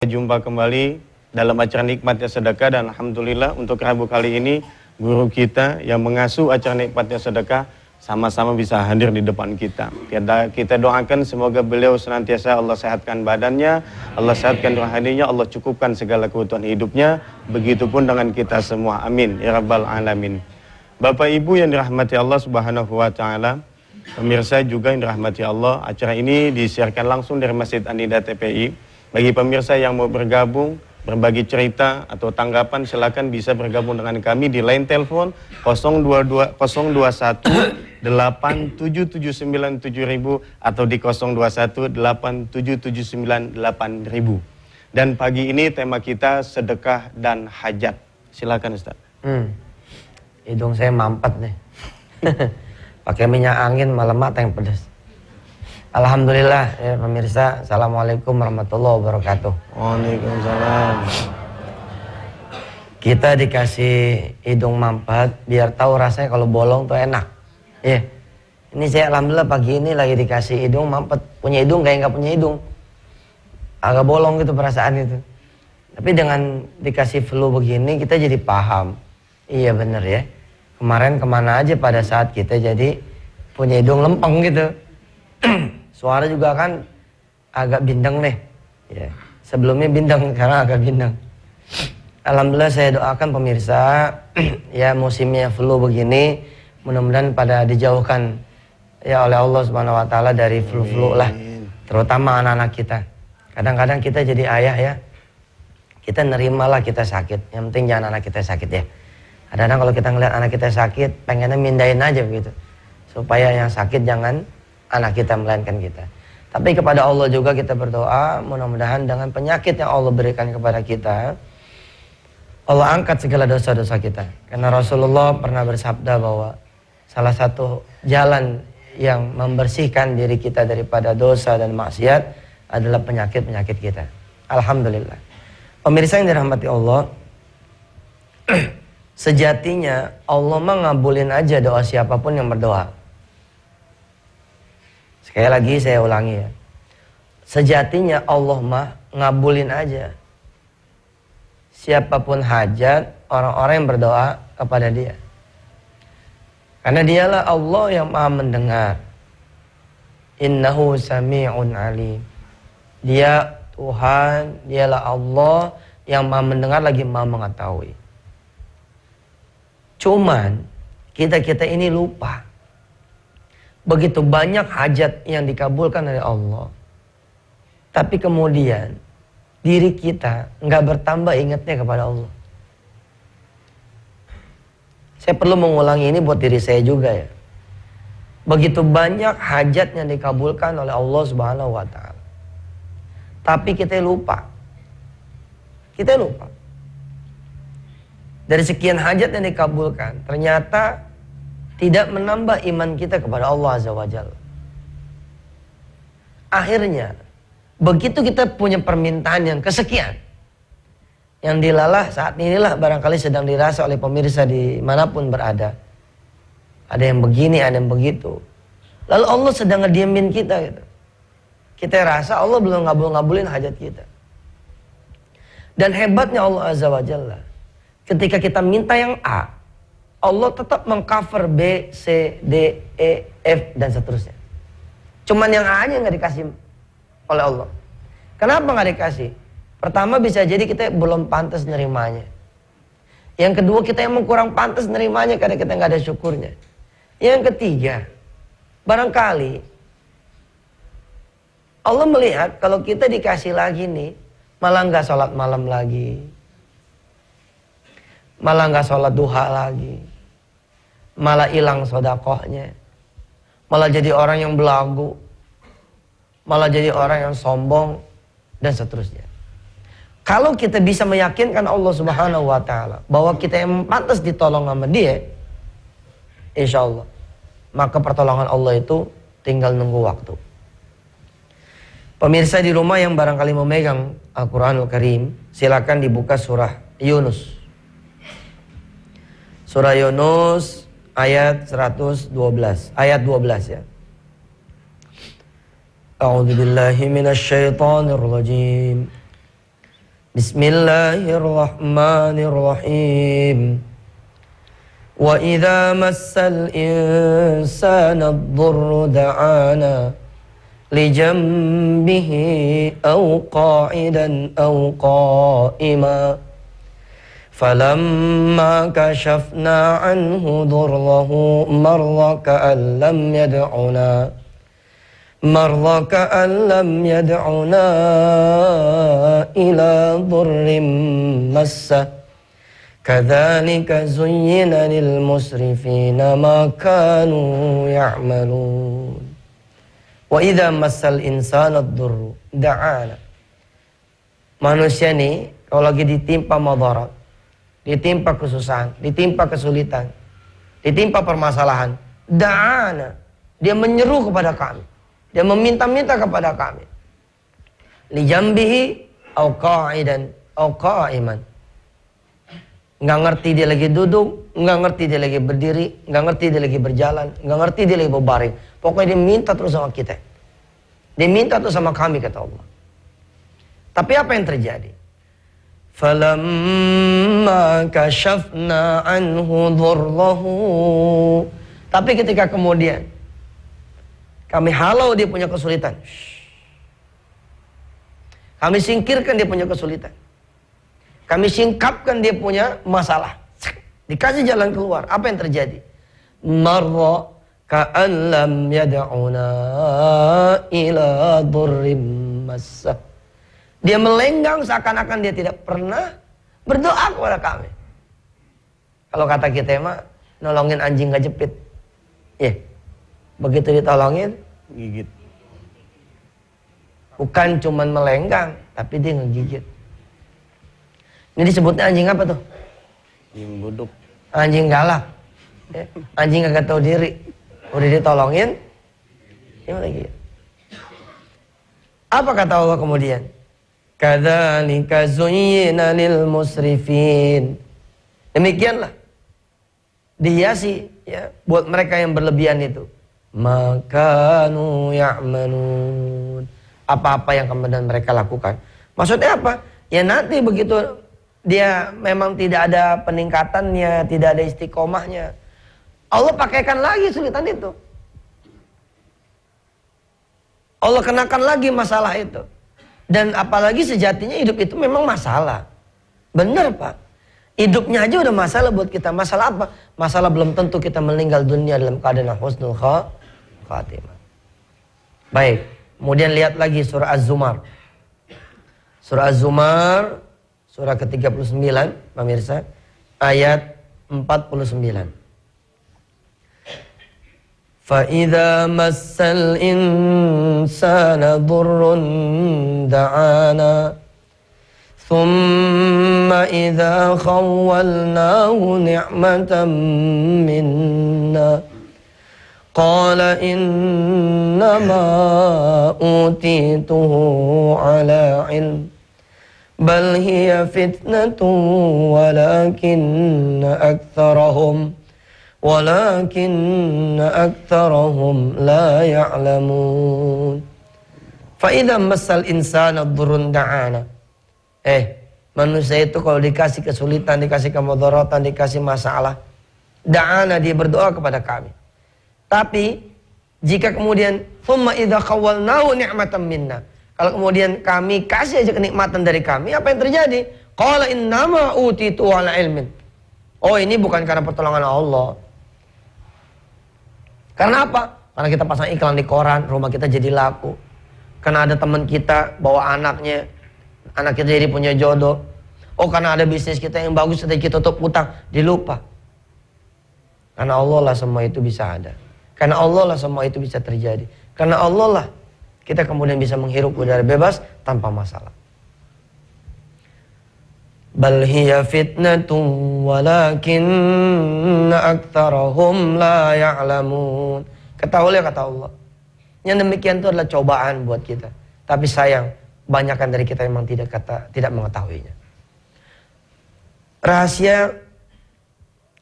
Jumpa kembali dalam acara Nikmatnya Sedekah, dan alhamdulillah untuk Rabu kali ini guru kita yang mengasuh acara Nikmatnya Sedekah sama-sama bisa hadir di depan kita. Kita doakan semoga beliau senantiasa Allah sehatkan badannya, Allah sehatkan rohaninya, Allah cukupkan segala kebutuhan hidupnya. Begitupun dengan kita semua, amin ya rabbal alamin. Bapak Ibu yang dirahmati Allah Subhanahu wa taala, pemirsa juga yang dirahmati Allah, acara ini disiarkan langsung dari Masjid An-Nida TPI. Bagi pemirsa yang mau bergabung, berbagi cerita atau tanggapan, silakan bisa bergabung dengan kami di line telepon 021 8779 7000 atau di 021 8779 8000. Dan pagi ini tema kita sedekah dan hajat. Silakan Ustaz. Hidung saya mampet nih. Pakai minyak angin malah mata yang pedas. Alhamdulillah ya pemirsa, assalamualaikum warahmatullahi wabarakatuh. Waalaikumsalam. Kita dikasih hidung mampet biar tahu rasanya kalau bolong tuh enak. Ya, ini saya alhamdulillah pagi ini lagi dikasih hidung mampet, punya hidung kayak nggak punya hidung, agak bolong gitu perasaan itu. Tapi dengan dikasih flu begini kita jadi paham. Iya bener ya. Kemarin kemana aja pada saat kita jadi punya hidung lempeng gitu. Suara juga kan agak bindeng nih ya. Sebelumnya bindeng, sekarang agak bindeng. Alhamdulillah saya doakan pemirsa ya musimnya flu begini mudah-mudahan pada dijauhkan ya oleh Allah Subhanahu wa taala dari flu-flu lah, terutama anak-anak kita. Kadang-kadang kita jadi ayah ya, kita nerimalah kita sakit, yang penting jangan anak kita sakit ya. Kadang-kadang kalau kita ngeliat anak kita sakit pengennya mindahin aja begitu, supaya yang sakit jangan anak kita melainkan kita. Tapi kepada Allah juga kita berdoa, mudah-mudahan dengan penyakit yang Allah berikan kepada kita, Allah angkat segala dosa-dosa kita. Karena Rasulullah pernah bersabda bahwa salah satu jalan yang membersihkan diri kita daripada dosa dan maksiat adalah penyakit-penyakit kita. Alhamdulillah. Pemirsa yang dirahmati Allah, sejatinya Allah mengabulin aja doa siapapun yang berdoa. Sekali lagi saya ulangi ya. Sejatinya Allah mah ngabulin aja siapapun hajat orang-orang yang berdoa kepada dia. Karena dialah Allah yang maha mendengar. Innahu sami'un alim. Dia Tuhan, dialah Allah yang maha mendengar lagi maha mengetahui. Cuman kita ini lupa. Begitu banyak hajat yang dikabulkan oleh Allah, tapi kemudian diri kita nggak bertambah ingatnya kepada Allah. Saya perlu mengulangi ini buat diri saya juga ya. Begitu banyak hajat yang dikabulkan oleh Allah Subhanahu wa taala, tapi kita lupa. Kita lupa. Dari sekian hajat yang dikabulkan, ternyata tidak menambah iman kita kepada Allah Azza wa Jalla. Akhirnya, begitu kita punya permintaan yang kesekian, yang dilalah saat inilah barangkali sedang dirasa oleh pemirsa dimanapun berada. Ada yang begini, ada yang begitu. Lalu Allah sedang ngediemin kita gitu. Kita rasa Allah belum ngabulin hajat kita. Dan hebatnya Allah Azza wa Jalla, ketika kita minta yang A, Allah tetap mengcover B, C, D, E, F, dan seterusnya. Cuman yang A aja nggak dikasih oleh Allah. Kenapa nggak dikasih? Pertama bisa jadi kita belum pantas nerimanya. Yang kedua kita emang kurang pantas nerimanya karena kita nggak ada syukurnya. Yang ketiga, barangkali Allah melihat kalau kita dikasih lagi nih, malah nggak sholat malam lagi, malah nggak sholat duha lagi, malah hilang sodakohnya, malah jadi orang yang belagu, malah jadi orang yang sombong, dan seterusnya. Kalau kita bisa meyakinkan Allah Subhanahu wa taala bahwa kita yang pantas ditolong sama dia, insya Allah, maka pertolongan Allah itu tinggal nunggu waktu. Pemirsa di rumah yang barangkali memegang Al-Quranul Karim, silakan dibuka surah Yunus. Surah Yunus ayat 112, ayat 12 ya. A'udzu billahi minasyaitonir rajim. Bismillahirrahmanirrahim. Wa idza massal insana ad-durru da'ana li janbihi aw qa'idan aw qa'ima falamma kashafna anhu durrahu marra ka'an lam yad'una ila durrim massah kadzalika zuyyina lil musrifina ma kanu ya'malun. Wa idza massal insana ad-durru da'ana. Manusia nih kalau lagi ditimpa madarat, ditimpa kesusahan, ditimpa kesulitan, ditimpa permasalahan, da'ana, dia menyeru kepada kami, dia meminta-minta kepada kami. Li jambihi au qa'idan au qa'iman. Nggak ngerti dia lagi duduk, nggak ngerti dia lagi berdiri, nggak ngerti dia lagi berjalan, nggak ngerti dia lagi berbaring. Pokoknya dia minta terus sama kita. Dia minta terus sama kami, kata Allah. Tapi apa yang terjadi? Falamma kashafna anhu dhurrahu. Tapi ketika kemudian kami halau dia punya kesulitan, kami singkirkan dia punya kesulitan, kami singkapkan dia punya masalah, dikasih jalan keluar, apa yang terjadi? Marra ka'an lam yad'una ila dhurrim massah. Dia melenggang seakan-akan dia tidak pernah berdoa kepada kami. Kalau kata kita mah nolongin anjing gak jepit. Begitu ditolongin Gigit. bukan cuman melenggang, tapi dia ngegigit. Ini disebutnya anjing apa tuh? Anjing buduk. Anjing galak. Anjing kagak tahu diri. Udah ditolongin, dia lagi. Apa kata Allah kemudian? Kadzalika zuyyina lil musrifin. Demikianlah dihiasi ya buat mereka yang berlebihan itu. Makanu ya'malun. Apa-apa yang kemudian mereka lakukan. Maksudnya apa? Ya nanti begitu dia memang tidak ada peningkatannya, tidak ada istiqomahnya, Allah pakaikan lagi kesulitan itu. Allah kenakan lagi masalah itu. Dan apalagi sejatinya hidup itu memang masalah. Benar Pak. Hidupnya aja udah masalah buat kita. Masalah apa? Masalah belum tentu kita meninggal dunia dalam keadaan husnul khatimah. Baik. Kemudian lihat lagi surah Az-Zumar. Surah Az-Zumar, surah ke-39, pemirsa, ayat 49. فَإِذَا مَسَّ الْإِنسَانَ ضُرٌّ دَعَانَا ثُمَّ إِذَا خَوَّلْنَاهُ نِعْمَةً مِنَّا قَالَ إِنَّمَا أُوتِيتُهُ عَلَى عِلْمٍ بَلْ هِيَ فِتْنَةٌ ولكن أكثرهم لا يعلمون. فإذا مسal insana dhurrun da'ana. Manusia itu kalau dikasih kesulitan, dikasih kemudaratan, dikasih masalah, da'ana, dia berdoa kepada kami. Tapi jika kemudian thumma idza khawwalnahu ni'matan minna, kalau kemudian kami kasih aja kenikmatan dari kami, apa yang terjadi? Qala innama utitu ala ilmin. Oh, ini bukan karena pertolongan Allah. Karena apa? Karena kita pasang iklan di koran, rumah kita jadi laku. Karena ada teman kita bawa anaknya, anak kita jadi punya jodoh. Oh, karena ada bisnis kita yang bagus, tadi kita tutup utang, dilupa. Karena Allah lah semua itu bisa ada. Karena Allah lah semua itu bisa terjadi. Karena Allah lah kita kemudian bisa menghirup udara bebas tanpa masalah. Bal hiya fitnatun walakinna aktsarahum la ya'lamun. Ketahuilah kata Allah, yang demikian itu adalah cobaan buat kita. Tapi sayang, banyakkan dari kita memang tidak mengetahuinya. Rahasia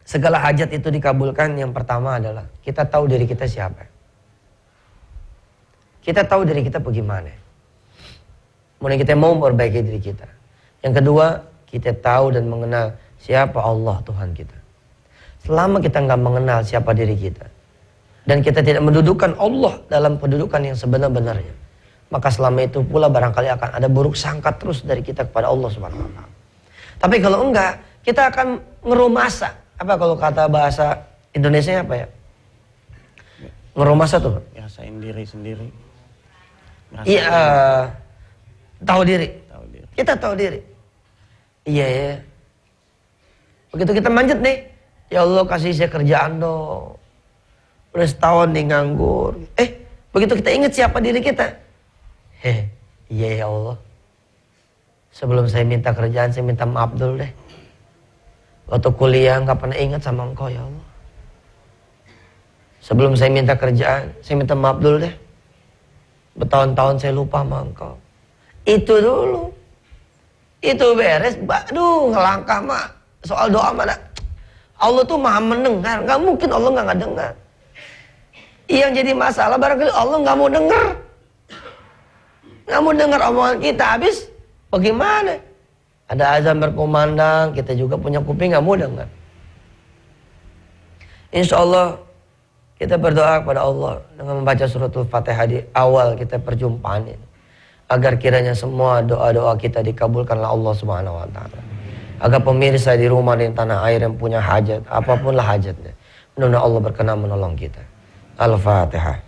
segala hajat itu dikabulkan yang pertama adalah kita tahu diri kita siapa. Kita tahu diri kita bagaimana. Kemudian kita mau memperbaiki diri kita. Yang kedua, kita tahu dan mengenal siapa Allah Tuhan kita. Selama kita nggak mengenal siapa diri kita, dan kita tidak mendudukan Allah dalam kedudukan yang sebenar-benarnya, maka selama itu pula barangkali akan ada buruk sangka terus dari kita kepada Allah Subhanahu wa Ta'ala. Tapi kalau enggak, kita akan ngerumasa. Apa kalau kata bahasa Indonesia apa ya? Ngerumasa tuh. Rasain diri sendiri. Iya, tahu diri. Tahu diri. Kita tahu diri. Iya ya. Begitu kita manjat nih, ya Allah kasih saya kerjaan dong. Udah setahun nih nganggur. Begitu kita ingat siapa diri kita. Iya ya Allah. Sebelum saya minta kerjaan, saya minta maaf dulu deh. Waktu kuliah nggak pernah ingat sama Engkau ya Allah. Sebelum saya minta kerjaan, saya minta maaf dulu deh. Bertahun-tahun saya lupa sama Engkau. Itu dulu. Itu beres. Aduh, ngelangkah mah. Soal doa mana? Allah tuh maha mendengar. Gak mungkin Allah gak dengar. Yang jadi masalah barangkali Allah gak mau dengar. Gak mau dengar omongan kita. Habis bagaimana? Ada azan berkumandang, kita juga punya kuping gak mau dengar. Insya Allah kita berdoa kepada Allah dengan membaca suratul Fatihah di awal kita perjumpaan ini, agar kiranya semua doa-doa kita dikabulkanlah Allah Subhanahu wa Ta'ala. Agar pemirsa di rumah di tanah air yang punya hajat, apapunlah hajatnya, mudah-mudahan Allah berkenan menolong kita. Al-Fatihah.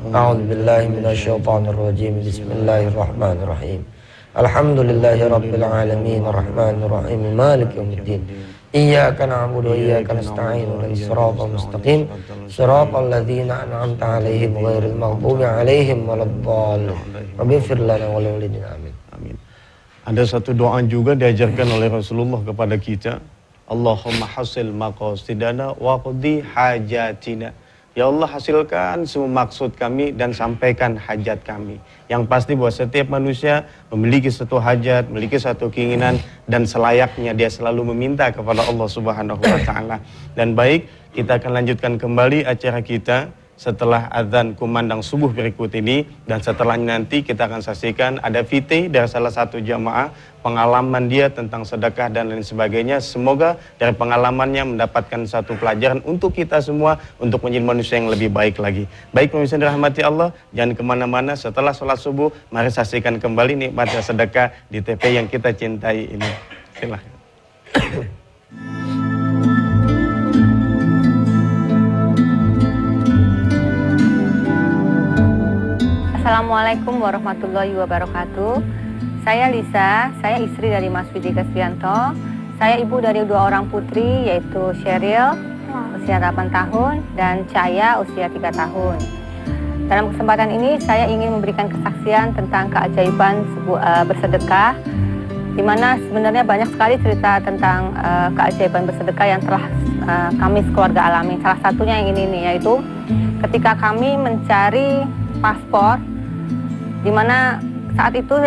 A'udzubillahi minasyaitonirrajim. Bismillahirrahmanirrahim. Alhamdulillahirabbil alamin arrahmanir rahim maliki yaumiddin. Iyyaka na'budu wa iyyaka nasta'in ihdinas siratal mustaqim siratal ladzina an'amta 'alaihim ghairil maghdubi 'alaihim waladdallin. Rabbighfir lana wa li walidina amin. Amin. Ada satu doa juga diajarkan oleh Rasulullah kepada kita. Allahumma hasil maqasidana wa qdi hajatina. Ya Allah, hasilkan semua maksud kami dan sampaikan hajat kami. Yang pasti bahwa setiap manusia memiliki satu hajat, memiliki satu keinginan, dan selayaknya dia selalu meminta kepada Allah Subhanahu wa Ta'ala. Dan baik, kita akan lanjutkan kembali acara kita setelah azan kumandang subuh berikut ini, dan setelahnya nanti kita akan saksikan ada VT dari salah satu jamaah, pengalaman dia tentang sedekah dan lain sebagainya. Semoga dari pengalamannya mendapatkan satu pelajaran untuk kita semua untuk menjadi manusia yang lebih baik lagi. Baik pemirsa yang dirahmati Allah, jangan kemana-mana. Setelah sholat subuh, mari saksikan kembali nikmatnya sedekah di TV yang kita cintai ini. Silahkan. Assalamualaikum warahmatullahi wabarakatuh. Saya Lisa, saya istri dari Mas Widi Kasbianto. Saya ibu dari 2 orang putri, yaitu Sheryl, usia 8 tahun, dan Caya, usia 3 tahun. Dalam kesempatan ini, saya ingin memberikan kesaksian tentang keajaiban bersedekah, di mana sebenarnya banyak sekali cerita tentang keajaiban bersedekah yang telah kami sekeluarga alami. Salah satunya yang ini nih, yaitu ketika kami mencari paspor, di mana saat itu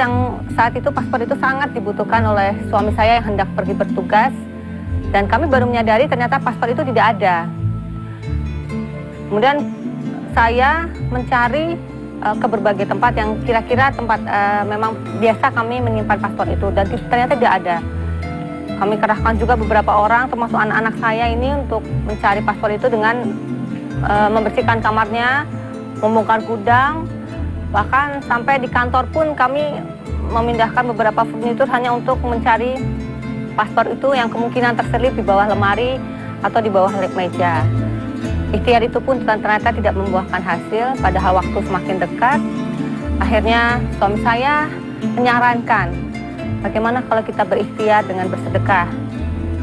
paspor itu sangat dibutuhkan oleh suami saya yang hendak pergi bertugas, dan kami baru menyadari ternyata paspor itu tidak ada. Kemudian saya mencari ke berbagai tempat yang kira-kira tempat memang biasa kami menyimpan paspor itu, dan ternyata tidak ada. Kami kerahkan juga beberapa orang termasuk anak-anak saya ini untuk mencari paspor itu dengan membersihkan kamarnya, membongkar gudang. Bahkan sampai di kantor pun kami memindahkan beberapa furnitur hanya untuk mencari paspor itu yang kemungkinan terselip di bawah lemari atau di bawah meja. Ikhtiar itu pun ternyata tidak membuahkan hasil. Padahal waktu semakin dekat, akhirnya suami saya menyarankan, bagaimana kalau kita berikhtiar dengan bersedekah.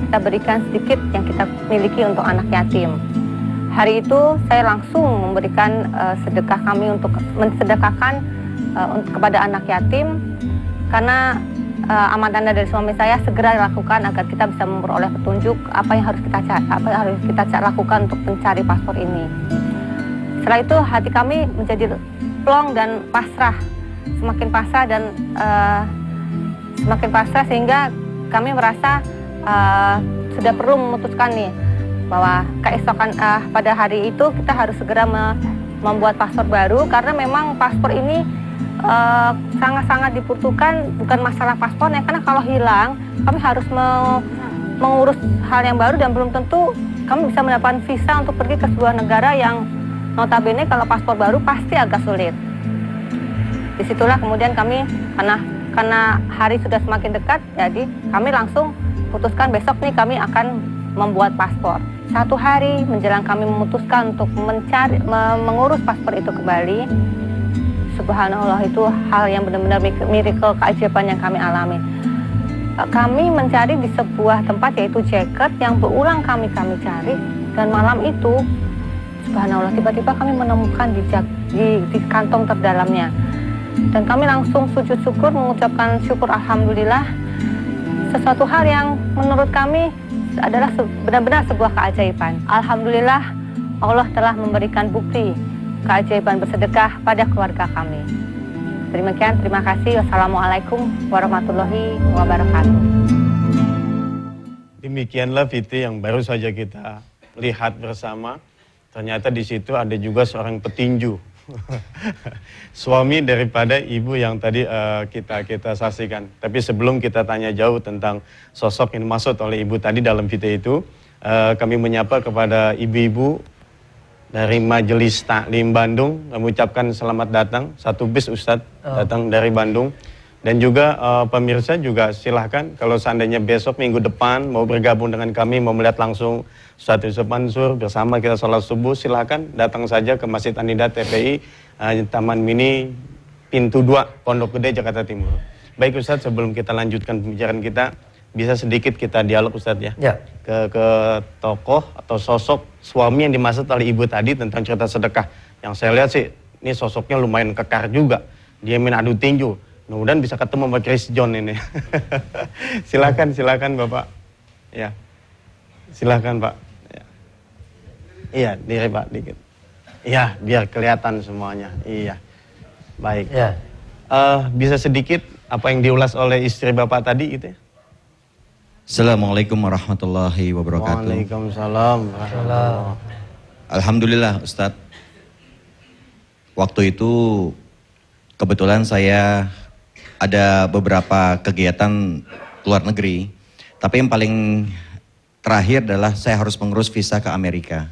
Kita berikan sedikit yang kita miliki untuk anak yatim. Hari itu saya langsung memberikan sedekah kami untuk mensedekahkan kepada anak yatim, karena amanah dari suami saya segera dilakukan agar kita bisa memperoleh petunjuk apa yang harus kita lakukan untuk mencari paspor ini. Setelah itu hati kami menjadi plong dan pasrah, semakin pasrah sehingga kami merasa sudah perlu memutuskan nih bahwa keesokan pada hari itu kita harus segera membuat paspor baru, karena memang paspor ini sangat-sangat dibutuhkan bukan masalah paspornya, karena kalau hilang kami harus mengurus hal yang baru dan belum tentu kami bisa mendapatkan visa untuk pergi ke sebuah negara yang notabene kalau paspor baru pasti agak sulit. Disitulah kemudian kami karena hari sudah semakin dekat, jadi kami langsung putuskan besok nih kami akan membuat paspor. 1 hari menjelang kami memutuskan untuk mengurus paspor itu kembali, subhanallah itu hal yang benar-benar miracle, keajaiban yang kami alami. Kami mencari di sebuah tempat yaitu Jacket yang berulang kami cari, dan malam itu subhanallah tiba-tiba kami menemukan di kantong terdalamnya, dan kami langsung sujud syukur mengucapkan syukur alhamdulillah. Sesuatu hal yang menurut kami adalah benar-benar sebuah keajaiban. Alhamdulillah Allah telah memberikan bukti keajaiban bersedekah pada keluarga kami. Demikian, terima kasih. Wassalamualaikum warahmatullahi wabarakatuh. Demikianlah Fiti yang baru saja kita lihat bersama. Ternyata di situ ada juga seorang petinju. Suami daripada ibu yang tadi kita saksikan. Tapi sebelum kita tanya jauh tentang sosok yang dimaksud oleh ibu tadi dalam video itu, kami menyapa kepada ibu-ibu dari Majelis Taklim Bandung, mengucapkan selamat datang. 1 bis Ustadz datang dari Bandung. Dan juga pemirsa juga silahkan kalau seandainya besok minggu depan mau bergabung dengan kami, mau melihat langsung Ustadz Yusuf Mansur bersama kita sholat subuh, silahkan datang saja ke Masjid Anidat TPI Taman Mini Pintu 2 Pondok Gede Jakarta Timur. Baik Ustadz, sebelum kita lanjutkan pembicaraan kita, bisa sedikit kita dialog Ustadz ya, ke tokoh atau sosok suami yang dimaksud oleh ibu tadi tentang cerita sedekah. Yang saya lihat sih ini sosoknya lumayan kekar juga, dia main adu tinju. Mudah-mudahan bisa ketemu sama Chris John ini. Silakan Bapak. Ya. Silakan Pak. Ya. Iya, diri Pak dikit. Iya, biar kelihatan semuanya. Iya. Baik. Ya. Bisa sedikit apa yang diulas oleh istri Bapak tadi gitu ya? Assalamualaikum warahmatullahi wabarakatuh. Waalaikumsalam warahmatullahi. Alhamdulillah Ustadz. Waktu itu kebetulan saya ada beberapa kegiatan luar negeri, tapi yang paling terakhir adalah saya harus mengurus visa ke Amerika.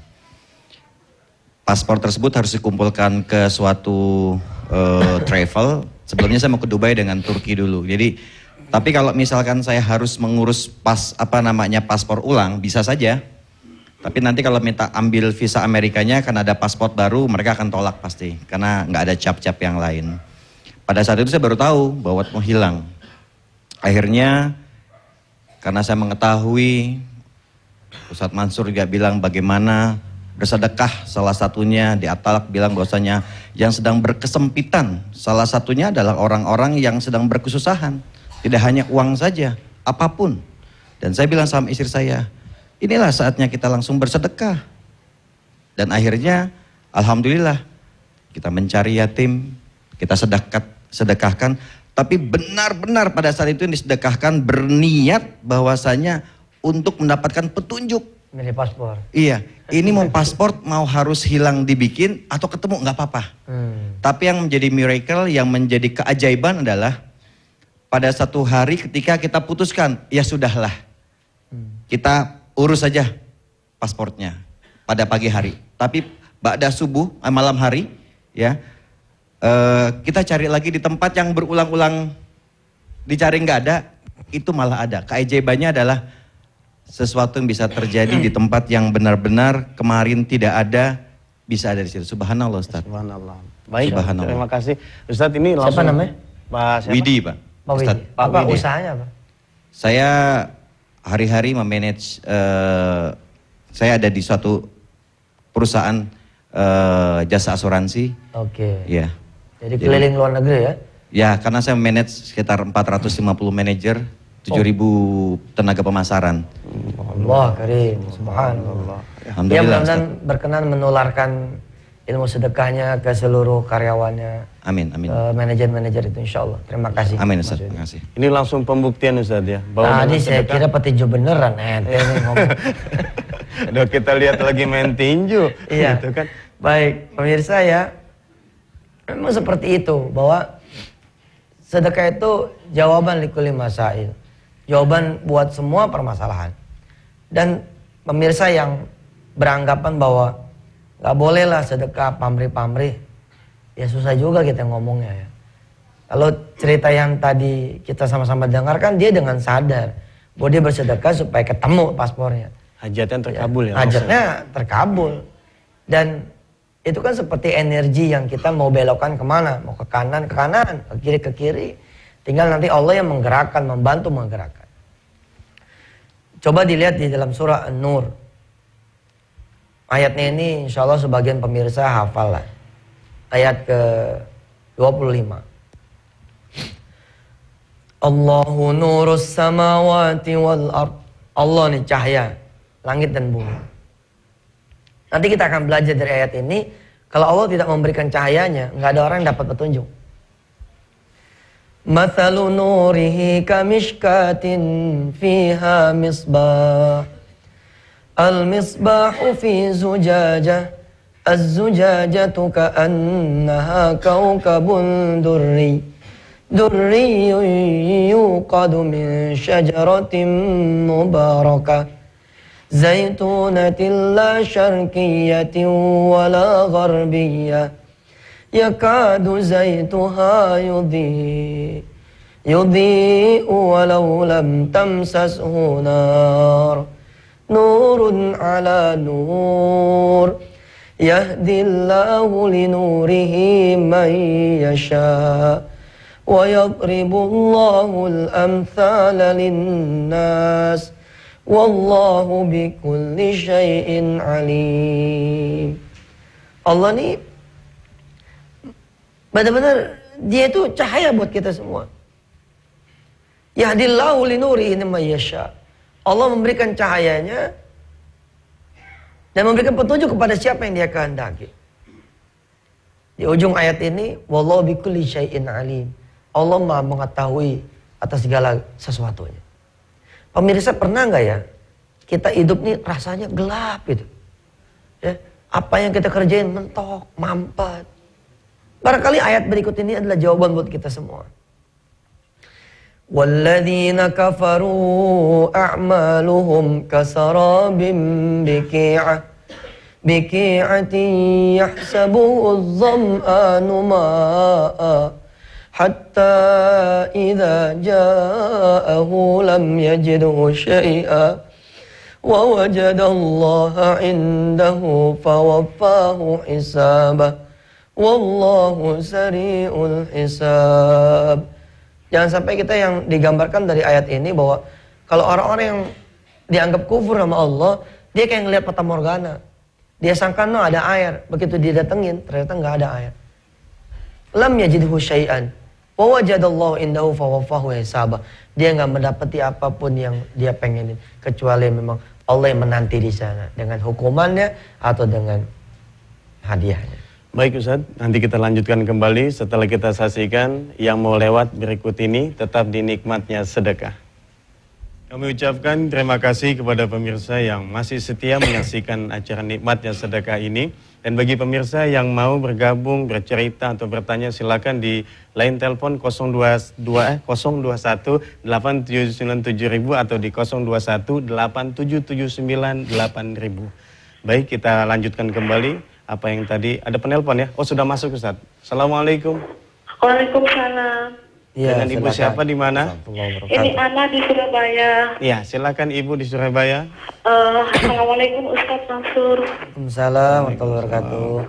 Paspor tersebut harus dikumpulkan ke suatu travel. Sebelumnya saya mau ke Dubai dengan Turki dulu. Jadi, tapi kalau misalkan saya harus mengurus paspor ulang, bisa saja. Tapi nanti kalau minta ambil visa Amerikanya, kan ada paspor baru, mereka akan tolak pasti, karena nggak ada cap-cap yang lain. Pada saat itu saya baru tahu bahwa mau hilang. Akhirnya karena saya mengetahui Ustadz Mansur juga bilang bagaimana bersedekah, salah satunya di At-Talaq bilang bahwasanya yang sedang berkesempitan salah satunya adalah orang-orang yang sedang berkesusahan. Tidak hanya uang saja, apapun. Dan saya bilang sama istri saya, inilah saatnya kita langsung bersedekah. Dan akhirnya alhamdulillah kita mencari yatim, kita sedekahkan, tapi benar-benar pada saat itu yang disedekahkan berniat bahwasanya untuk mendapatkan petunjuk. Milih paspor. Iya, ini mau paspor mau harus hilang dibikin atau ketemu nggak apa-apa. Tapi yang menjadi miracle, yang menjadi keajaiban adalah pada satu hari ketika kita putuskan, ya sudahlah, kita urus saja pasportnya pada pagi hari. Tapi ba'da subuh, malam hari, ya. Kita cari lagi di tempat yang berulang-ulang dicari nggak ada, itu malah ada. Keajaibannya adalah sesuatu yang bisa terjadi di tempat yang benar-benar kemarin tidak ada, bisa ada di situ. Subhanallah Ustaz. Subhanallah. Baik, Subhanallah. terima kasih. Ustaz ini langsung. Siapa namanya? Pak siapa? Widi Pak. Pak Widi. Ustaz. Apa Widi. usahanya Pak? Saya hari-hari memanage, saya ada di suatu perusahaan jasa asuransi. Oke. Ya. Jadi keliling luar negeri ya? Ya, karena saya manage sekitar 450 manajer, 7.000 tenaga pemasaran. Allah karim, subhanallah. Dia Alhamdulillah. mudah-mudahan Ustaz. berkenan menularkan ilmu sedekahnya ke seluruh karyawannya, Amin, amin. manajer-manajer itu insya Allah. Terima kasih. Amin Mas Ustaz, Widi. terima kasih. Ini langsung pembuktian Ustaz ya. Tadi dengan saya sedekah- kira petinju beneran, ente nih ngomong. Udah kita lihat lagi main tinju. Iya. Gitu kan. Baik, pemirsa ya, memang seperti itu bahwa Sedekah itu jawaban likulli masail. Jawaban buat semua permasalahan. Dan pemirsa yang beranggapan bahwa gak bolehlah sedekah pamrih-pamrih, ya susah juga kita ngomongnya ya. Kalau cerita yang tadi kita sama-sama dengarkan, dia dengan sadar bahwa dia bersedekah supaya ketemu paspornya. Hajatnya terkabul ya. Hajatnya terkabul. Dan itu kan seperti energi yang kita mau belokkan kemana, mau ke kanan, ke kiri. Tinggal nanti Allah yang menggerakkan, membantu menggerakkan. Coba dilihat di dalam surah An-Nur. Ayatnya ini insya Allah sebagian pemirsa hafal lah. Ayat ke 25. Allahu nurus samawati wal ard. Allah nih cahaya langit dan bumi. Nanti kita akan belajar dari ayat ini. Kalau Allah tidak memberikan cahayanya, nggak ada orang yang dapat petunjuk. Mathalu nurihi kamishkatin fiha misbah. Al-misbahu fi zujajah. Az-zujajatu ka'annaha kawkabun durri. دري يوقد من شجرة مباركة زيتونة لا شرقية ولا غربية يكاد زيتها يضيء ولو لم تمسسه نار نور على نور يهدي الله لنوره من يشاء وَيَضْرِبُ اللَّهُ الْأَمْثَالَ لِلنَّاسِ وَاللَّهُ بِكُلِّ شَيْءٍ عَلِيمٌ. Allah nih benar-benar dia itu cahaya buat kita semua. Yahdillahu linurihi man yasha. Allah memberikan cahayanya dan memberikan petunjuk kepada siapa yang dia kehendaki. Di ujung ayat ini, wallahu bikulli syai'in alim. Allah Maha mengetahui atas segala sesuatunya. Pemirsa pernah nggak ya kita hidup nih rasanya gelap gitu, ya, apa yang kita kerjain mentok, mampet. Barangkali ayat berikut ini adalah jawaban buat kita semua. Walladzina kafaru a'maluhum kasarabim biqi'atin yahsabuhu adh-dham'anu ma'a حتى إذا جاءه لم يجده شيئا ووجد الله عنده فوفاه حسابه والله سريع الحساب. Jangan sampai kita yang digambarkan dari ayat ini bahwa kalau orang-orang yang dianggap kufur sama Allah, dia kayak ngelihat fata morgana. Dia sangka no ada air, begitu dia datengin ternyata nggak ada air. Lam yajidhu syai'an wa wajadallahu indahu fawaffahu hisabah. Dia nggak mendapati apapun yang dia pengenin kecuali memang Allah yang menanti di sana dengan hukumannya atau dengan hadiahnya. Baik Ustaz, nanti kita lanjutkan kembali setelah kita saksikan yang mau lewat berikut ini tetap di nikmatnya sedekah. Kami ucapkan terima kasih kepada pemirsa yang masih setia menyaksikan acara nikmatnya sedekah ini. Dan bagi pemirsa yang mau bergabung, bercerita atau bertanya silakan di line telepon 021 8797 7000 atau di 021 8779 8000. Baik, kita lanjutkan kembali apa yang tadi ada penelpon ya. Oh, sudah masuk Ustaz. Assalamualaikum. Waalaikumsalam. Ya, dengan Ibu siapa di mana? Ini Ana di Surabaya. Ya, silakan Ibu di Surabaya. Assalamualaikum Ustaz Mansur. Waalaikumsalam warahmatullahi wabarakatuh.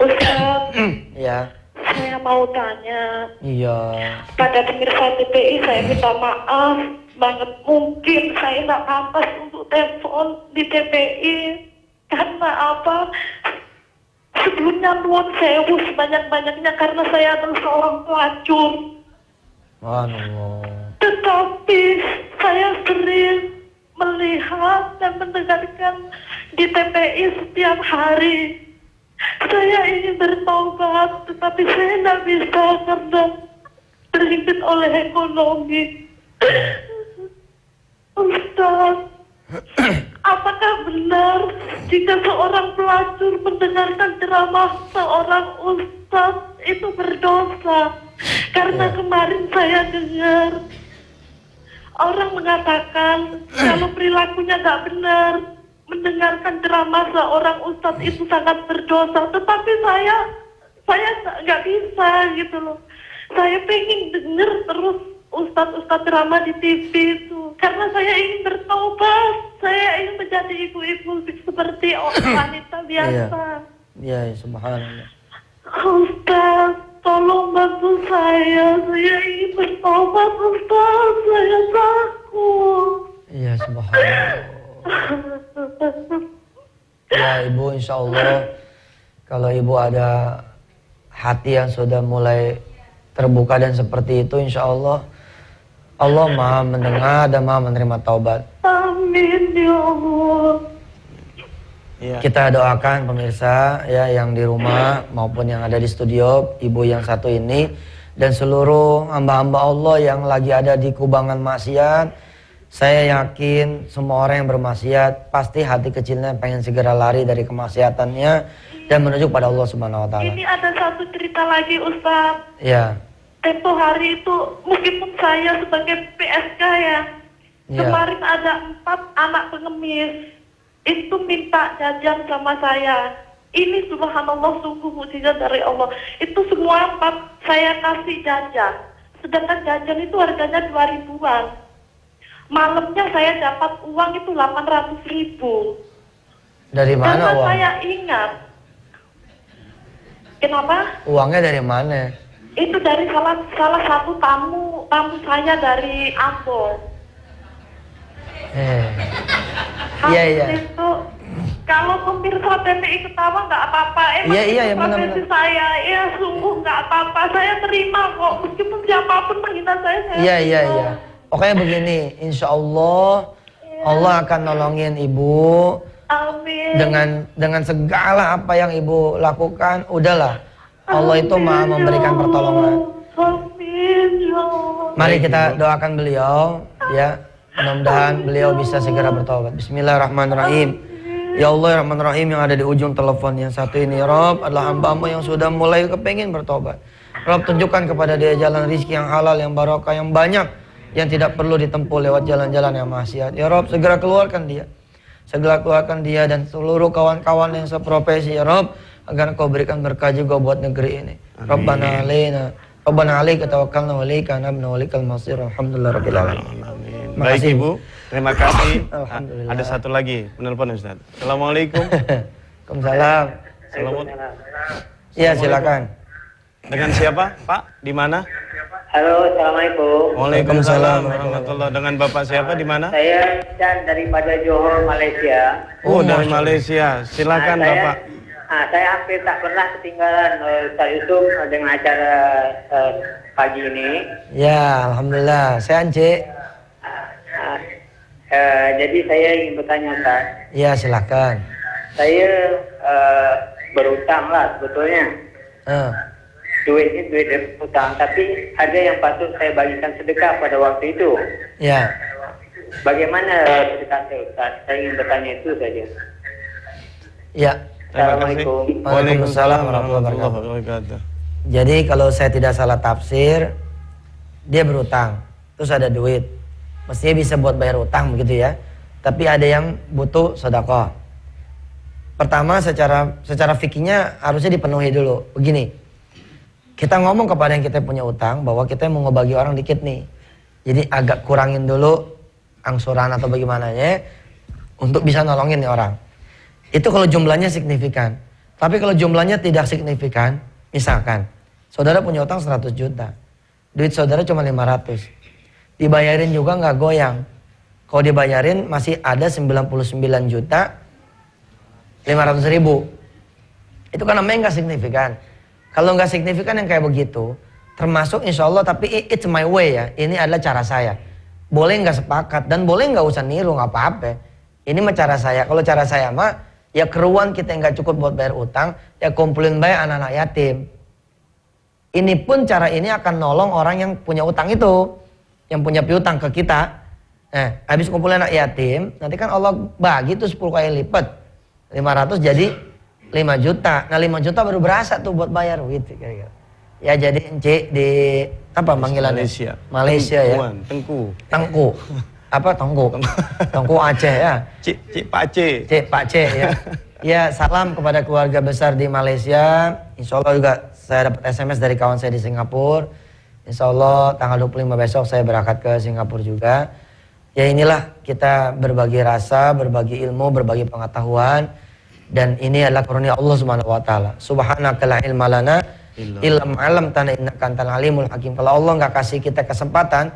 Ustaz, Ya. saya mau tanya. Iya. Pada pemirsa TPI saya minta maaf banget. Mungkin saya nggak pantas untuk telepon di TPI karena apa? Sebelumnya nuwun sewu sebanyak-banyaknya karena saya adalah seorang pelacur. Tetapi saya sering melihat dan mendengarkan di TPI setiap hari. Saya ingin bertobat, tetapi saya tidak bisa karena terhimpit oleh ekonomi. Ustaz, apakah benar jika seorang pelacur mendengarkan ceramah seorang ustaz itu berdosa? Karena kemarin saya dengar orang mengatakan kalau perilakunya nggak benar, mendengarkan drama seorang ustadz itu sangat berdosa. Tetapi saya nggak bisa gitu loh. Saya pengen dengar terus ustadz drama di TV itu, karena saya ingin bertobat. Saya ingin menjadi ibu-ibu seperti wanita biasa. Iya, subhanallah. Ustaz, tolong bantu saya ingin bertobat Ustaz, saya takut. Iya, subhanallah. Ya ibu, insya Allah kalau ibu ada hati yang sudah mulai terbuka dan seperti itu, insya Allah Allah maha mendengar dan maha menerima taubat. Amin ya Allah. Iya. Kita doakan pemirsa ya yang di rumah maupun yang ada di studio, ibu yang satu ini dan seluruh hamba-hamba Allah yang lagi ada di kubangan maksiat. Saya yakin semua orang yang bermaksiat pasti hati kecilnya pengen segera lari dari kemaksiatannya dan menuju pada Allah Subhanahu wa taala. Ini ada satu cerita lagi Ustaz. Ya. Tempo hari itu meskipun saya sebagai PSK ya, kemarin ada 4 anak pengemis itu minta jajan sama saya. Ini subhanallah sungguh mukjizat dari Allah. Itu semua 4 saya kasih jajan. Sedangkan jajan itu harganya 2.000-an. Malamnya saya dapat uang itu 800.000. Dari mana Karena uang? saya ingat. Kenapa? Uangnya dari mana? Itu dari salah satu tamu saya dari Ambon. Iya. Itu kalau pemirsa TPI ketawa nggak apa-apa. Emang Iya, itu profesi benar-benar. saya. Ya sungguh nggak apa-apa. Saya terima kok. Meskipun siapapun menghina saya Iya. terima. Pokoknya begini, insya Allah Allah akan nolongin ibu. Amin. Dengan segala apa yang ibu lakukan, udahlah. Allah itu maha memberikan pertolongan. Amin ya Allah. Mari kita doakan beliau, ya. Mudah-mudahan beliau bisa segera bertobat. Bismillahirrahmanirrahim. Ya Allah, Rahman-Rahim yang ada di ujung telepon yang satu ini, ya Rob, adalah hamba-Mu yang sudah mulai kepingin bertobat. Rob, tunjukkan kepada dia jalan rizki yang halal, yang barokah, yang banyak, yang tidak perlu ditempuh lewat jalan-jalan yang maksiat. Ya Rob, segera keluarkan dia. Segera keluarkan dia dan seluruh kawan-kawan yang seprofesi, ya Rob, agar Kau berikan berkah juga buat negeri ini. Rabbana alaika tawakkalna wa ilaika anabna wa ilaikal masir. Alhamdulillah rabbil alamin. Baik Makasih. Ibu, terima kasih. Alhamdulillah. Ada satu lagi penelpon Ustaz. Assalamualaikum. Waalaikumsalam. Assalamualaikum. Iya, silakan. Dengan siapa Pak? Di mana? Halo, assalamualaikum. Waalaikumsalam warahmatullahi. Dengan Bapak siapa di mana? Saya Chan daripada Johor, Malaysia. Oh, dari Malaysia. Silakan Bapak. Saya hampir tak pernah ketinggalan Ustaz Yusuf dengan acara pagi ini. Ya, alhamdulillah. Saya Ance. Jadi saya ingin bertanya Ustaz. Ya, silakan. Saya berutang lah sebetulnya. Duit ini duit dari utang, tapi ada yang patut saya bagikan sedekah pada waktu itu. Ya. Bagaimana sedekah saya Ustaz? Saya ingin bertanya itu saja. Ya. Terima kasih. Assalamualaikum. Waalaikumsalam warahmatullahi wabarakatuh. Jadi kalau saya tidak salah tafsir, dia berutang, terus ada duit, mestinya bisa buat bayar utang begitu ya. Tapi ada yang butuh sedekah. Pertama secara fikihnya harusnya dipenuhi dulu. Begini, kita ngomong kepada yang kita punya utang bahwa kita mau ngebagi orang dikit nih. Jadi agak kurangin dulu angsuran atau bagaimananya untuk bisa nolongin nih orang. Itu kalau jumlahnya signifikan. Tapi kalau jumlahnya tidak signifikan, misalkan saudara punya utang 100 juta. Duit saudara cuma 500. Dibayarin juga nggak goyang. Kalau dibayarin masih ada 99 juta 500 ribu. Itu kan namanya nggak signifikan. Kalau nggak signifikan yang kayak begitu, termasuk insya Allah, tapi it's my way ya. Ini adalah cara saya. Boleh nggak sepakat dan boleh nggak usah niru, nggak apa-apa. Ini mah cara saya. Kalau cara saya mah ya keruan kita nggak cukup buat bayar utang, ya kumpulin bayar anak-anak yatim. Ini pun cara ini akan nolong orang yang punya utang itu, yang punya piutang ke kita. Habis kumpulin anak yatim, nanti kan Allah bagi tuh 10 kali lipat. 500 jadi 5 juta. Nah 5 juta baru berasa tuh buat bayar gitu kira-kira. Ya jadi Ence Apa panggilannya? Malaysia. Malaysia ya. Tengku. Tengku. Apa Tengku? Tengku Aceh ya. Cik Pak Aceh. Cik Pak Cik ya. Ya, salam kepada keluarga besar di Malaysia. Insya Allah juga saya dapat SMS dari kawan saya di Singapura. Insya Allah tanggal 25 besok saya berangkat ke Singapura juga. Ya inilah kita berbagi rasa, berbagi ilmu, berbagi pengetahuan. Dan ini adalah karunia Allah Subhanahu wa taala. Subhanaka la ilma lana illa ma 'allamtana innaka antal alimul hakim. Kalau Allah nggak kasih kita kesempatan,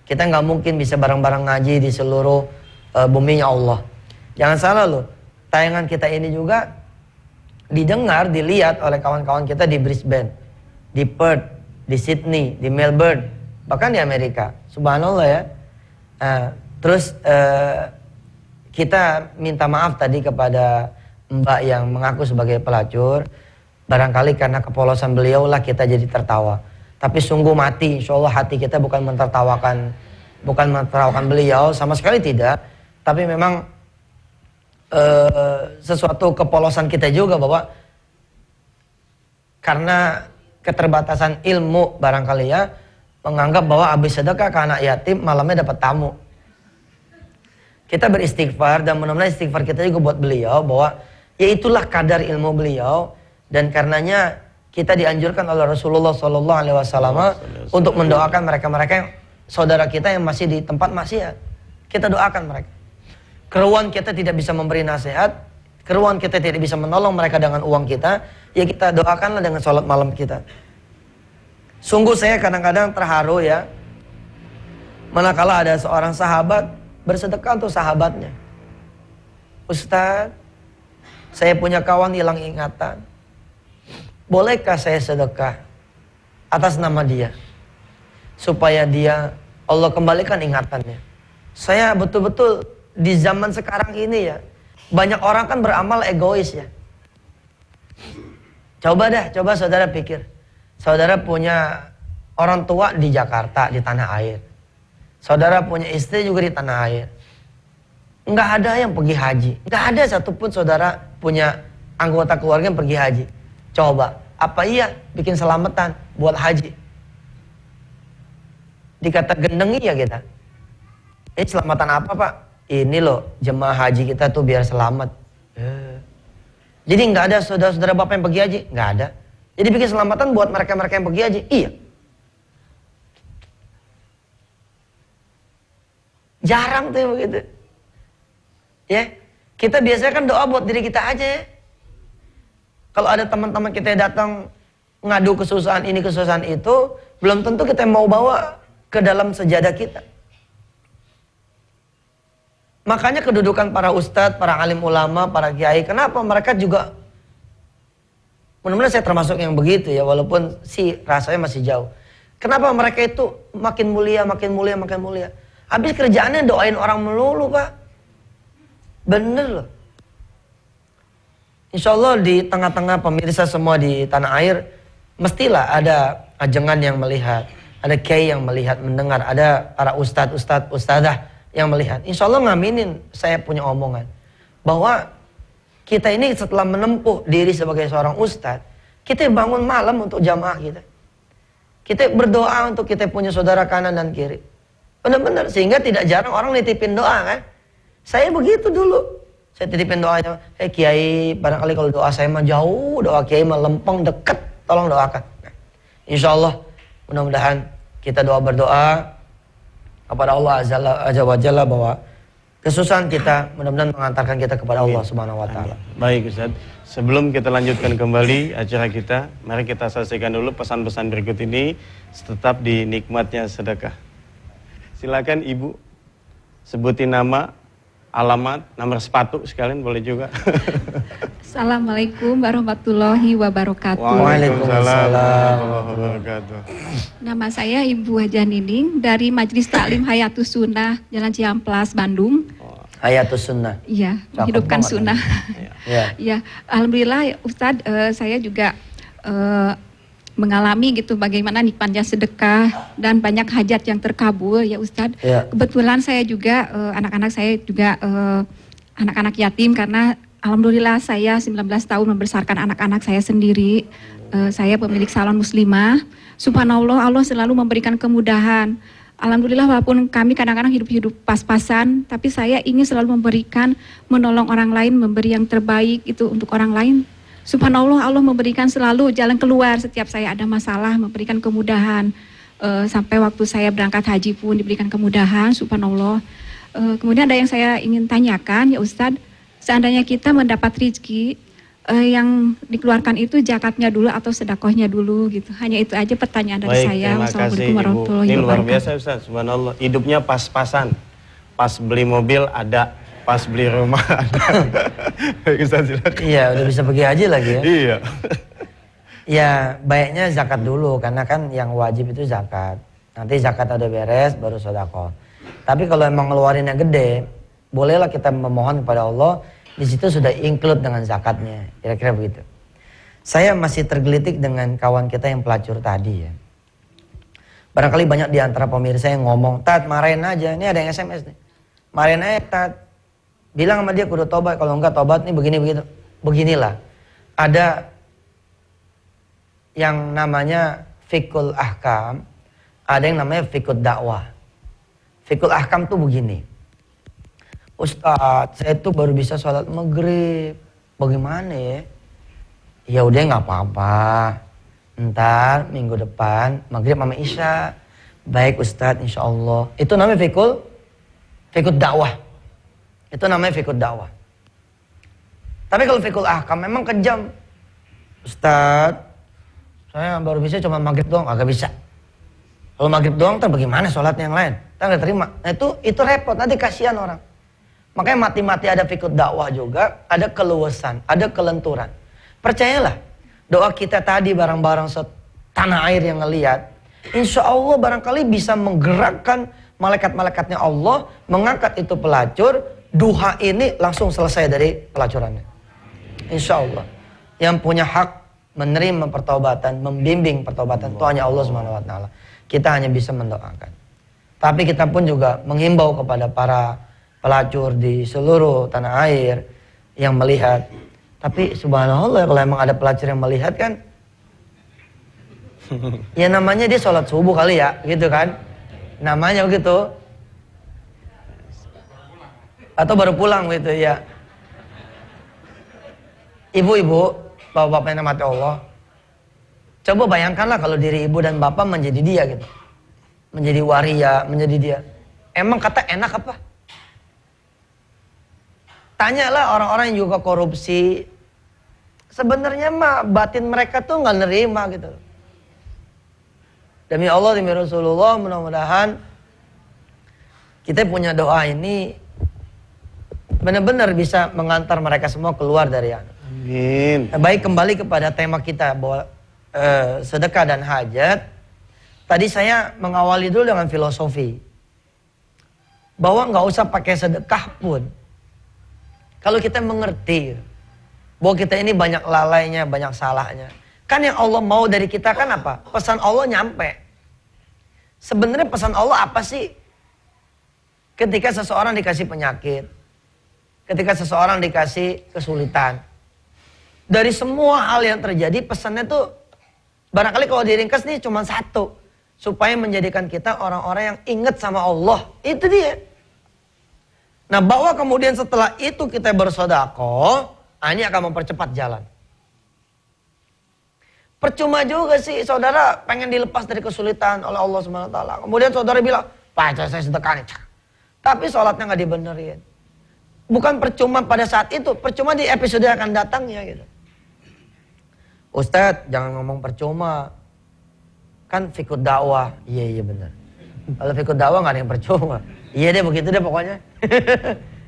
kita nggak mungkin bisa bareng-bareng ngaji di seluruh buminya Allah. Jangan salah loh, tayangan kita ini juga didengar, dilihat oleh kawan-kawan kita di Brisbane, di Perth, di Sydney, di Melbourne, bahkan di Amerika. Subhanallah ya. Terus kita minta maaf tadi kepada Mbak yang mengaku sebagai pelacur. Barangkali karena kepolosan beliau lah kita jadi tertawa. Tapi sungguh mati, insya Allah hati kita bukan menertawakan beliau, sama sekali tidak. Tapi memang sesuatu kepolosan kita juga bahwa karena keterbatasan ilmu barangkali ya, menganggap bahwa habis sedekah ke anak yatim malamnya dapat tamu. Kita beristighfar dan mudah-mudahan istighfar kita juga buat beliau bahwa ya itulah kadar ilmu beliau, dan karenanya kita dianjurkan oleh Rasulullah SAW untuk mendoakan mereka-mereka yang saudara kita yang masih di tempat maksiat. Kita doakan mereka. Keruan kita tidak bisa memberi nasihat, keruan kita tidak bisa menolong mereka dengan uang kita, ya kita doakanlah dengan sholat malam kita. Sungguh saya kadang-kadang terharu ya, manakala ada seorang sahabat bersedekah untuk sahabatnya. Ustaz, saya punya kawan hilang ingatan. Bolehkah saya sedekah atas nama dia? Supaya dia, Allah kembalikan ingatannya. Saya betul-betul di zaman sekarang ini ya, banyak orang kan beramal egois ya. Coba saudara pikir. Saudara punya orang tua di Jakarta, di tanah air. Saudara punya istri juga di tanah air. Nggak ada yang pergi haji. Nggak ada satupun saudara punya anggota keluarga yang pergi haji. Coba, apa iya bikin selamatan buat haji? Dikata gendeng iya kita. Ini selamatan apa Pak? Ini loh jemaah haji kita tuh biar selamat. Jadi nggak ada saudara-saudara bapak yang pergi haji? Nggak ada. Jadi bikin selamatan buat mereka-mereka yang pergi haji? Iya. Jarang tuh yang begitu. Ya, kita biasanya kan doa buat diri kita aja ya. Kalau ada teman-teman kita yang datang ngadu kesusahan ini kesusahan itu, belum tentu kita mau bawa ke dalam sejadah kita. Makanya kedudukan para ustadz, para alim ulama, para kiai, kenapa mereka juga, mudah-mudahan saya termasuk yang begitu ya, walaupun sih rasanya masih jauh. Kenapa mereka itu makin mulia, makin mulia, makin mulia? Habis kerjaannya doain orang melulu Pak. Bener loh. Insya Allah di tengah-tengah pemirsa semua di tanah air, mestilah ada ajengan yang melihat, ada kiai yang melihat, mendengar, ada para ustadz-ustadzah yang melihat. Insya Allah ngaminin saya punya omongan bahwa kita ini setelah menempuh diri sebagai seorang ustadz, kita bangun malam untuk jamaah kita. Kita berdoa untuk kita punya saudara kanan dan kiri. Benar-benar, sehingga tidak jarang orang nitipin doa kan. Saya begitu dulu. Saya titipin doanya, kiai, barangkali kalau doa saya mah jauh, doa kiai mah lempeng, deket, tolong doakan. Nah, insya Allah, mudah-mudahan kita berdoa kepada Allah Azza wa Jalla bahwa kesusahan kita mudah-mudahan mengantarkan kita kepada Allah Subhanahu wa taala. Baik Ustaz, sebelum kita lanjutkan kembali acara kita, mari kita selesaikan dulu pesan-pesan berikut ini, tetap di nikmatnya sedekah. Silakan Ibu sebutin nama, alamat, nomor sepatu sekalian boleh juga. Assalamualaikum warahmatullahi wabarakatuh. Waalaikumsalam warahmatullahi wabarakatuh. Nama saya Ibu Haja Nining dari Majelis Taklim Hayatus Sunnah Jalan Ciamplas, Bandung. Hayatus Sunnah. Iya, menghidupkan sunnah. Ya, alhamdulillah Ustadz, saya juga mengalami gitu bagaimana nikmatnya sedekah dan banyak hajat yang terkabul ya Ustadz. Ya. Kebetulan saya juga anak-anak saya juga anak-anak yatim karena alhamdulillah saya 19 tahun membesarkan anak-anak saya sendiri. Saya pemilik salon muslimah. Subhanallah, Allah selalu memberikan kemudahan. Alhamdulillah, walaupun kami kadang-kadang hidup pas-pasan, tapi saya ingin selalu memberikan, menolong orang lain, memberi yang terbaik itu untuk orang lain. Subhanallah, Allah memberikan selalu jalan keluar setiap saya ada masalah, memberikan kemudahan. Sampai waktu saya berangkat haji pun diberikan kemudahan, subhanallah. Kemudian ada yang saya ingin tanyakan, ya Ustadz, seandainya kita mendapat rezeki, yang dikeluarkan itu zakatnya dulu atau sedekahnya dulu gitu. Hanya itu aja pertanyaan dari saya. Wassalamualaikum warahmatullahi wabarakatuh. Ini luar biasa Ustaz, subhanallah. Hidupnya pas-pasan. Pas beli mobil ada, pas beli rumah ada. Ustaz, silakan. Iya, udah bisa pergi haji lagi ya. Iya. Ya, baiknya zakat dulu karena kan yang wajib itu zakat. Nanti zakat ada beres baru sedekah. Tapi kalau emang ngeluarinnya gede, bolehlah kita memohon kepada Allah. Di situ sudah include dengan zakatnya, kira-kira begitu. Saya masih tergelitik dengan kawan kita yang pelacur tadi ya. Barangkali banyak di antara pemirsa yang ngomong, Tat marahin aja, ini ada yang SMS nih. Marahin aja Tat, bilang sama dia kudu tobat, kalau enggak tobat nih begini begitu. Beginilah, ada yang namanya fikul ahkam, ada yang namanya fikul dakwah. Fikul ahkam tuh begini. Ustadz, saya tuh baru bisa sholat maghrib. Bagaimana ya? Ya udah nggak apa-apa. Ntar minggu depan maghrib sama isya. Baik Ustadz, insya Allah. Itu namanya fikul dakwah. Itu namanya fikul dakwah. Tapi kalau fikul ahkam memang kejam. Ustadz, saya baru bisa cuma maghrib doang, agak bisa. Kalau maghrib doang, ntar bagaimana sholatnya yang lain? Ntar nggak terima. Nah itu repot. Nanti kasihan orang. Makanya mati-mati ada fikut dakwah juga, ada keluasan, ada kelenturan. Percayalah, doa kita tadi barang-barang setanah air yang ngelihat, insya Allah barangkali bisa menggerakkan malaikat-malaikatnya Allah, mengangkat itu pelacur, duha ini langsung selesai dari pelacurannya. Insya Allah. Yang punya hak menerima pertobatan, membimbing pertobatan, itu hanya Allah SWT. Kita hanya bisa mendoakan. Tapi kita pun juga menghimbau kepada para pelacur di seluruh tanah air yang melihat. Tapi subhanallah kalau emang ada pelacur yang melihat kan, ya namanya dia sholat subuh kali ya, gitu kan? Namanya begitu. Atau baru pulang gitu ya. Ibu-ibu, bapak-bapak yang mati Allah, coba bayangkanlah kalau diri ibu dan bapak menjadi dia gitu. Menjadi waria, menjadi dia. Emang kata enak apa? Tanyalah orang-orang yang juga korupsi. Sebenarnya mah batin mereka tuh nggak nerima gitu. Demi Allah, demi Rasulullah, mudah-mudahan kita punya doa ini benar-benar bisa mengantar mereka semua keluar dari anu. Amin. Baik, kembali kepada tema kita bahwa sedekah dan hajat. Tadi saya mengawali dulu dengan filosofi bahwa nggak usah pakai sedekah pun. Kalau kita mengerti bahwa kita ini banyak lalainya, banyak salahnya. Kan yang Allah mau dari kita kan apa? Pesan Allah nyampe. Sebenarnya pesan Allah apa sih? Ketika seseorang dikasih penyakit, ketika seseorang dikasih kesulitan. Dari semua hal yang terjadi, pesannya tuh barangkali kalau diringkas nih cuma satu. Supaya menjadikan kita orang-orang yang ingat sama Allah. Itu dia. Nah, bahwa kemudian setelah itu kita bersedekah, ini akan mempercepat jalan. Percuma juga sih saudara pengen dilepas dari kesulitan oleh Allah SWT. Kemudian saudara bilang, Pak saya sedekah nih. Tapi sholatnya nggak dibenerin. Bukan percuma pada saat itu, percuma di episode yang akan datangnya gitu. Ustadz, jangan ngomong percuma. Kan fikut dakwah. Iya benar. Kalau fikut dakwah nggak ada yang percuma. Iya deh, begitu deh pokoknya.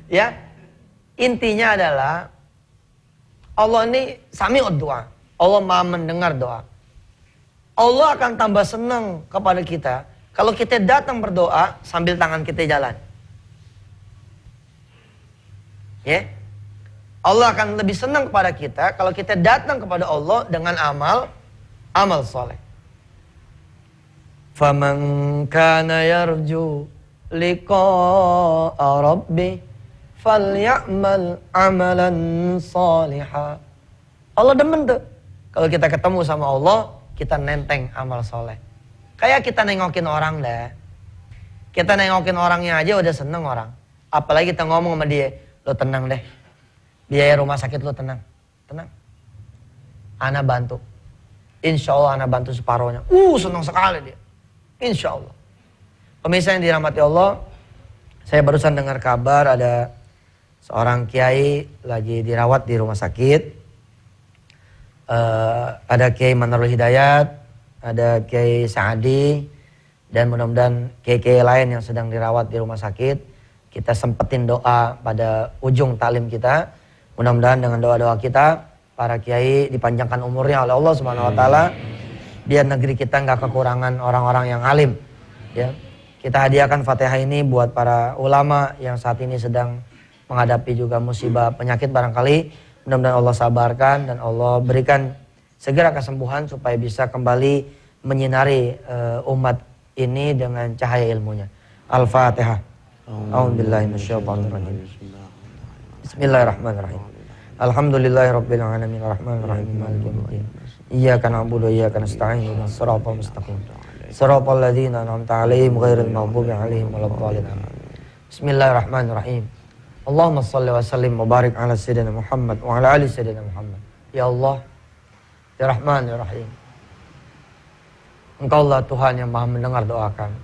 Ya, intinya adalah Allah ini sami'ud doa. Allah maha mendengar doa. Allah akan tambah senang kepada kita kalau kita datang berdoa sambil tangan kita jalan. Ya, Allah akan lebih senang kepada kita kalau kita datang kepada Allah dengan amal soleh. Faman kana yarju liqa'a rabbi falyamal amalan salihah. Allah demen tuh kalau kita ketemu sama Allah, kita nenteng amal soleh. Kayak kita nengokin orang deh. Kita nengokin orangnya aja udah seneng orang. Apalagi kita ngomong sama dia, lo tenang deh. Biaya rumah sakit lo tenang. Tenang. Ana bantu. Insya Allah ana bantu separohnya. Senang sekali dia. Insya Allah. Pemirsa yang dirahmati Allah, saya barusan dengar kabar ada seorang kiai lagi dirawat di rumah sakit. Ada Kiai Manarul Hidayat, ada Kiai Saadi, dan mudah-mudahan kiai-kiai lain yang sedang dirawat di rumah sakit. Kita sempetin doa pada ujung taklim kita. Mudah-mudahan dengan doa-doa kita, para kiai dipanjangkan umurnya oleh Allah Subhanahu wa taala, biar negeri kita nggak kekurangan orang-orang yang alim. Ya. Kita hadiahkan Fatihah ini buat para ulama yang saat ini sedang menghadapi juga musibah penyakit barangkali. Mudah-mudahan Allah sabarkan dan Allah berikan segera kesembuhan supaya bisa kembali menyinari umat ini dengan cahaya ilmunya. Al-Fatihah. A'udzubillahi minasyaitonirrajim. Bismillahirrahmanirrahim. Alhamdulillahirabbil alamin arrahmanir rahim maliki yaumiddin. Iyyaka na'budu wa iyyaka nasta'in ihdinas siratal mustaqim. Siratal ladzina an'amta 'alaihim ghairil maghdubi 'alaihim waladdallin. Bismillahirrahmanirrahim. Allahumma shalli wa sallim wa barik ala sayyidina Muhammad wa ala ali sayyidina Muhammad. Ya Allah, ya Rahman ya Rahim. Engkau Allah Tuhan yang Maha mendengar doa kami.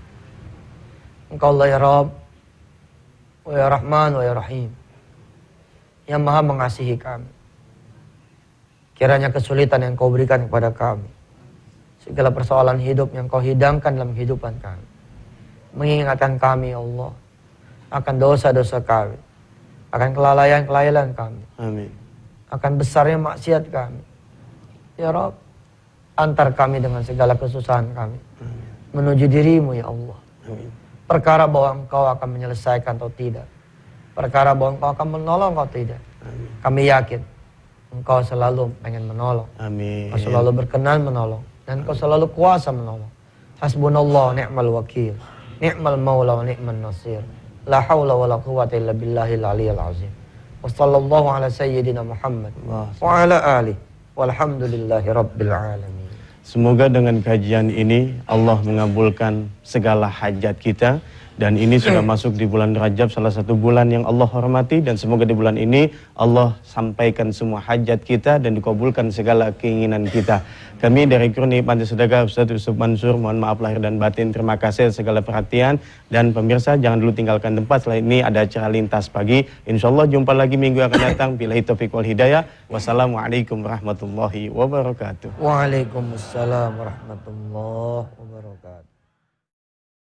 Engkau Allah ya Rabb, wa ya Rahman wa ya Rahim, yang Maha mengasihi kami. Kiranya kesulitan yang Kau berikan kepada kami, segala persoalan hidup yang Kau hidangkan dalam kehidupan kami, mengingatkan kami ya Allah akan dosa-dosa kami, akan kelalaian-kelalaian kami, Amin. akan besarnya maksiat kami. Ya Rabb, antar kami dengan segala kesusahan kami menuju dirimu ya Allah. Amin. Perkara bahwa Engkau akan menyelesaikan atau tidak, perkara bahwa Engkau akan menolong atau tidak, kami yakin Engkau selalu pengen menolong. Amin. Engkau selalu berkenan menolong, dan Engkau selalu kuasa menolong. Hasbunallah ni'mal wakil, ni'mal maula wa ni'man nasir. La haula wa la quwwata illa billahil aliyyil azim. Wa sallallahu ala sayyidina Muhammad wa ala alihi walhamdulillahi rabbil alamin. Semoga dengan kajian ini Allah mengabulkan segala hajat kita. Dan ini sudah masuk di bulan Rajab, salah satu bulan yang Allah hormati. Dan semoga di bulan ini Allah sampaikan semua hajat kita dan dikabulkan segala keinginan kita. Kami dari Kroni Pantai Sedekah Ustaz Yusuf Mansur, mohon maaf lahir dan batin. Terima kasih segala perhatian. Dan pemirsa jangan dulu tinggalkan tempat. Setelah ini ada acara lintas pagi. Insya Allah jumpa lagi minggu yang akan datang. Billahi taufiq wal hidayah. Wassalamualaikum warahmatullahi wabarakatuh. Waalaikumsalam warahmatullahi wabarakatuh.